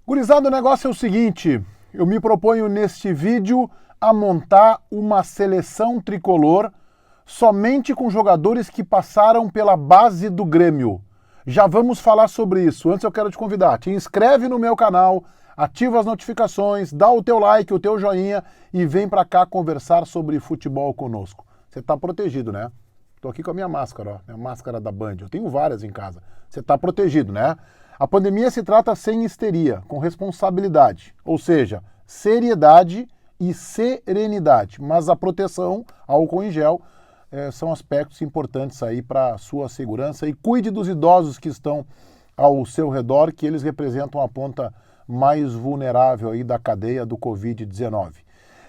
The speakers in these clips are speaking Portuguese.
Gurizada, o negócio é o seguinte, eu me proponho neste vídeo a montar uma seleção tricolor somente com jogadores que passaram pela base do Grêmio. Já vamos falar sobre isso. Antes eu quero te convidar, te inscreve no meu canal, ativa as notificações, dá o teu like, o teu joinha e vem pra cá conversar sobre futebol conosco. Você tá protegido, né? Tô aqui com a minha máscara, ó, minha máscara da Band. Eu tenho várias em casa. Você tá protegido, né? A pandemia se trata sem histeria, com responsabilidade, ou seja, seriedade e serenidade. Mas a proteção, álcool em gel, são aspectos importantes aí para a sua segurança. E cuide dos idosos que estão ao seu redor, que eles representam a ponta mais vulnerável aí da cadeia do Covid-19.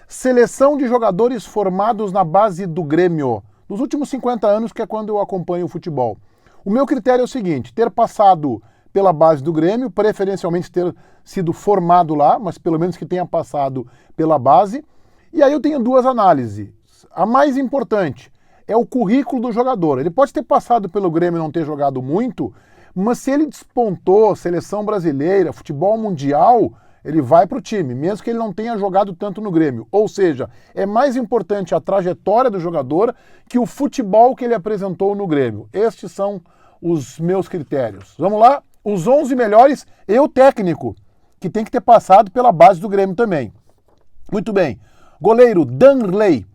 Seleção de jogadores formados na base do Grêmio, nos últimos 50 anos, que é quando eu acompanho o futebol. O meu critério é o seguinte, ter passado pela base do Grêmio, preferencialmente ter sido formado lá, mas pelo menos que tenha passado pela base. E aí eu tenho duas análises. A mais importante é o currículo do jogador. Ele pode ter passado pelo Grêmio e não ter jogado muito, mas se ele despontou, seleção brasileira, futebol mundial, ele vai para o time, mesmo que ele não tenha jogado tanto no Grêmio. Ou seja, é mais importante a trajetória do jogador que o futebol que ele apresentou no Grêmio. Estes são os meus critérios. Vamos lá? Os 11 melhores e o técnico, que tem que ter passado pela base do Grêmio também. Muito bem. Goleiro Danley,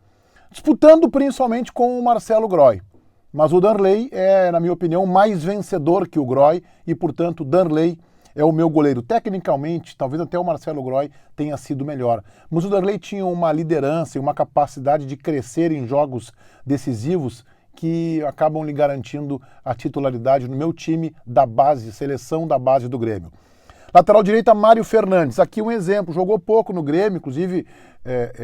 disputando principalmente com o Marcelo Groy. Mas o Danley é, na minha opinião, mais vencedor que o Groy e, portanto, Danley é o meu goleiro. Tecnicamente, talvez até o Marcelo Groy tenha sido melhor. Mas o Danley tinha uma liderança e uma capacidade de crescer em jogos decisivos que acabam lhe garantindo a titularidade no meu time da base, seleção da base do Grêmio. Lateral direita, Mário Fernandes. Aqui um exemplo, jogou pouco no Grêmio, inclusive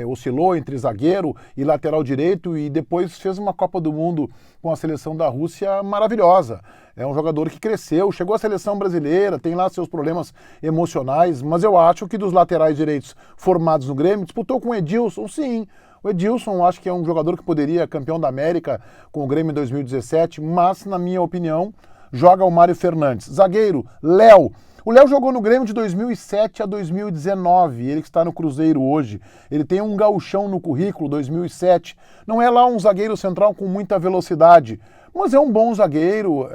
oscilou entre zagueiro e lateral direito e depois fez uma Copa do Mundo com a seleção da Rússia maravilhosa. É um jogador que cresceu, chegou à seleção brasileira, tem lá seus problemas emocionais, mas eu acho que dos laterais direitos formados no Grêmio, disputou com o Edilson, sim. O Edilson, acho que é um jogador que poderia campeão da América com o Grêmio em 2017, mas, na minha opinião, joga o Mário Fernandes. Zagueiro, Léo. O Léo jogou no Grêmio de 2007 a 2019, ele que está no Cruzeiro hoje. Ele tem um gauchão no currículo, 2007. Não é lá um zagueiro central com muita velocidade, mas é um bom zagueiro.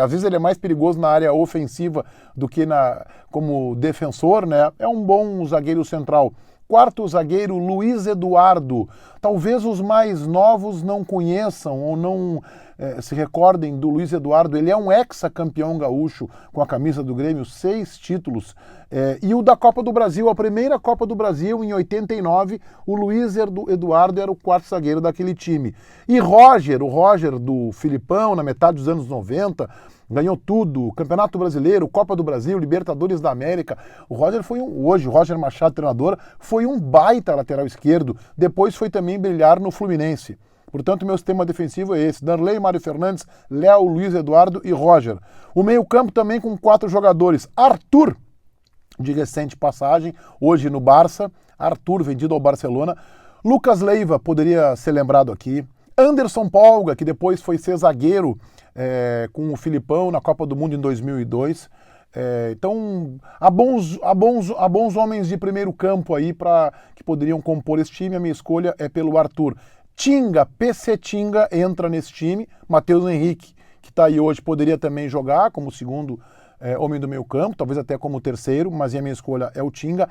Às vezes ele é mais perigoso na área ofensiva do que como defensor, né? É um bom zagueiro central. Quarto zagueiro, Luiz Eduardo. Talvez os mais novos não conheçam ou não se recordem do Luiz Eduardo. Ele é um ex-campeão gaúcho com a camisa do Grêmio, 6 títulos. E o da Copa do Brasil, a primeira Copa do Brasil, em 89, o Luiz Eduardo era o quarto zagueiro daquele time. E o Roger do Filipão, na metade dos anos 90, ganhou tudo, Campeonato Brasileiro, Copa do Brasil, Libertadores da América. O Roger hoje o Roger Machado, treinador, foi um baita lateral esquerdo, depois foi também brilhar no Fluminense. Portanto, meu sistema defensivo é esse, Danley, Mário Fernandes, Léo, Luiz Eduardo e Roger. O meio-campo também com 4 jogadores, Arthur, de recente passagem, hoje no Barça, Arthur vendido ao Barcelona, Lucas Leiva, poderia ser lembrado aqui, Anderson Polga, que depois foi ser zagueiro com o Filipão na Copa do Mundo em 2002. Então, há bons homens de primeiro campo aí que poderiam compor esse time. A minha escolha é pelo Arthur. Tinga, PC Tinga entra nesse time. Matheus Henrique, que está aí hoje, poderia também jogar como segundo homem do meio campo, talvez até como terceiro, mas a minha escolha é o Tinga.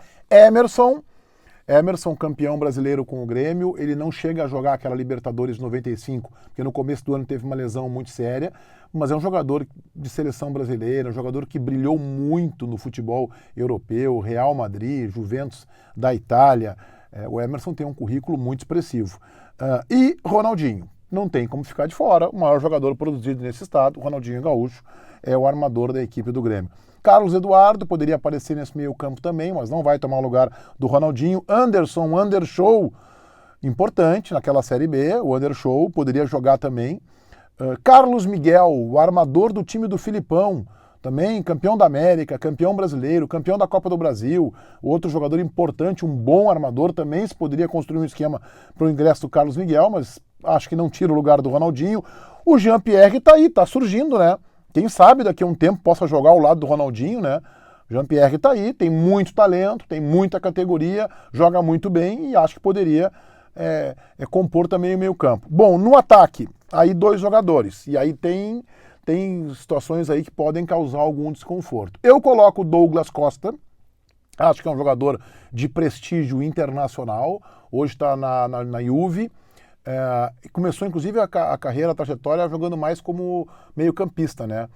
Emerson, campeão brasileiro com o Grêmio, ele não chega a jogar aquela Libertadores 95, porque no começo do ano teve uma lesão muito séria, mas é um jogador de seleção brasileira, um jogador que brilhou muito no futebol europeu, Real Madrid, Juventus da Itália. O Emerson tem um currículo muito expressivo. E Ronaldinho, não tem como ficar de fora, o maior jogador produzido nesse estado, Ronaldinho Gaúcho, é o armador da equipe do Grêmio. Carlos Eduardo poderia aparecer nesse meio campo também, mas não vai tomar o lugar do Ronaldinho. Anderson, importante naquela Série B, o Anderson poderia jogar também. Carlos Miguel, o armador do time do Filipão, também campeão da América, campeão brasileiro, campeão da Copa do Brasil, outro jogador importante, um bom armador, também se poderia construir um esquema para o ingresso do Carlos Miguel, mas acho que não tira o lugar do Ronaldinho. O Jean-Pierre está aí, está surgindo, né? Quem sabe daqui a um tempo possa jogar ao lado do Ronaldinho, né? Jean-Pierre está aí, tem muito talento, tem muita categoria, joga muito bem e acho que poderia compor também o meio campo. Bom, no ataque, aí 2 jogadores, e aí tem situações aí que podem causar algum desconforto. Eu coloco o Douglas Costa, acho que é um jogador de prestígio internacional, hoje está na Juve, começou inclusive a carreira, a trajetória jogando mais como meio campista, né?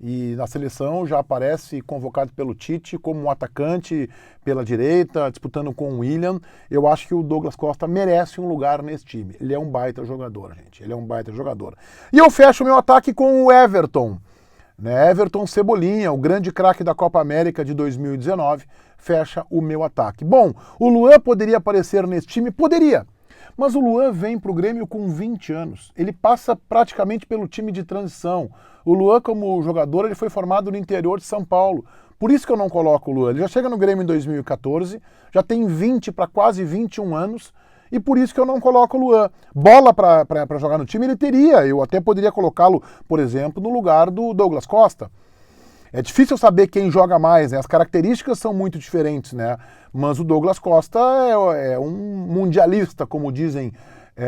E na seleção já aparece convocado pelo Tite como um atacante pela direita, disputando com o William. Eu acho que o Douglas Costa merece um lugar nesse time. Ele é um baita jogador, gente. Ele é um baita jogador. E eu fecho o meu ataque com o Everton. Né? Everton Cebolinha, o grande craque da Copa América de 2019, fecha o meu ataque. Bom, o Luan poderia aparecer nesse time? Poderia. Mas o Luan vem para o Grêmio com 20 anos. Ele passa praticamente pelo time de transição. O Luan, como jogador, ele foi formado no interior de São Paulo. Por isso que eu não coloco o Luan. Ele já chega no Grêmio em 2014, já tem 20 para quase 21 anos, e por isso que eu não coloco o Luan. Bola para jogar no time ele teria. Eu até poderia colocá-lo, por exemplo, no lugar do Douglas Costa. É difícil saber quem joga mais, né? As características são muito diferentes, né? Mas o Douglas Costa é um mundialista, como dizem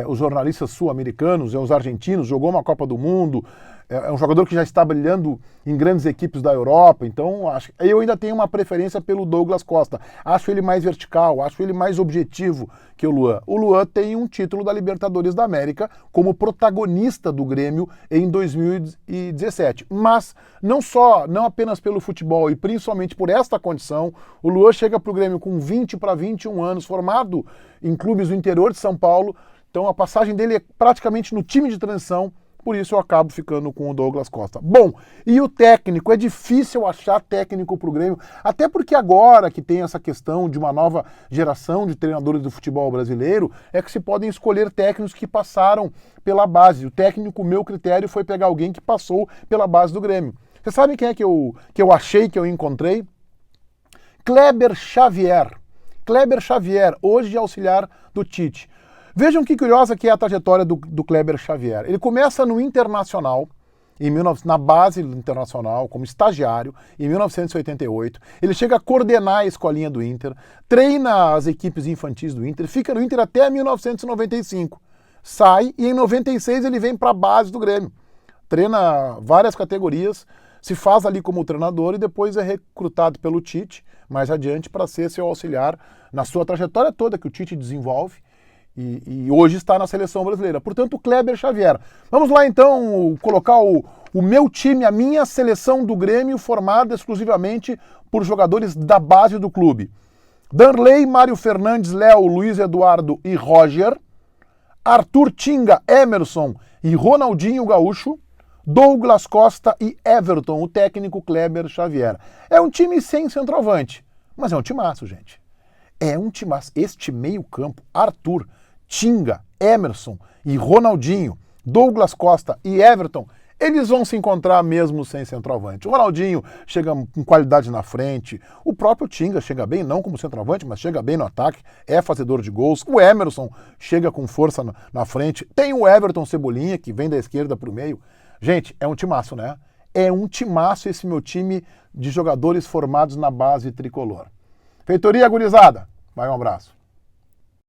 os jornalistas sul-americanos, os argentinos, jogou uma Copa do Mundo, é um jogador que já está brilhando em grandes equipes da Europa, então eu ainda tenho uma preferência pelo Douglas Costa. Acho ele mais vertical, acho ele mais objetivo que o Luan. O Luan tem um título da Libertadores da América como protagonista do Grêmio em 2017. Mas não apenas pelo futebol e principalmente por esta condição, o Luan chega para o Grêmio com 20 para 21 anos, formado em clubes do interior de São Paulo, então a passagem dele é praticamente no time de transição. Por isso eu acabo ficando com o Douglas Costa. Bom, e o técnico? É difícil achar técnico para o Grêmio, até porque agora que tem essa questão de uma nova geração de treinadores do futebol brasileiro, é que se podem escolher técnicos que passaram pela base. O técnico, meu critério, foi pegar alguém que passou pela base do Grêmio. Vocês sabem quem é que eu achei, que eu encontrei? Kleber Xavier. Kleber Xavier, hoje auxiliar do Tite. Vejam que curiosa que é a trajetória do Kleber Xavier. Ele começa no Internacional, na base internacional, como estagiário, em 1988. Ele chega a coordenar a escolinha do Inter, treina as equipes infantis do Inter, fica no Inter até 1995. Sai e em 96 ele vem para a base do Grêmio. Treina várias categorias, se faz ali como treinador e depois é recrutado pelo Tite, mais adiante, para ser seu auxiliar na sua trajetória toda que o Tite desenvolve. E hoje está na seleção brasileira. Portanto, Kleber Xavier. Vamos lá então colocar o meu time, a minha seleção do Grêmio, formada exclusivamente por jogadores da base do clube. Danley, Mário Fernandes, Léo, Luiz Eduardo e Roger. Arthur, Tinga, Emerson e Ronaldinho Gaúcho. Douglas Costa e Everton, o técnico Kleber Xavier. É um time sem centroavante, mas é um timaço, gente. É um timaço. Este meio-campo, Arthur, Tinga, Emerson e Ronaldinho, Douglas Costa e Everton, eles vão se encontrar mesmo sem centroavante. O Ronaldinho chega com qualidade na frente, o próprio Tinga chega bem, não como centroavante, mas chega bem no ataque, é fazedor de gols. O Emerson chega com força na frente. Tem o Everton Cebolinha, que vem da esquerda para o meio. Gente, é um timaço, né? É um timaço esse meu time de jogadores formados na base tricolor. Feitoria, gurizada. Vai, um abraço.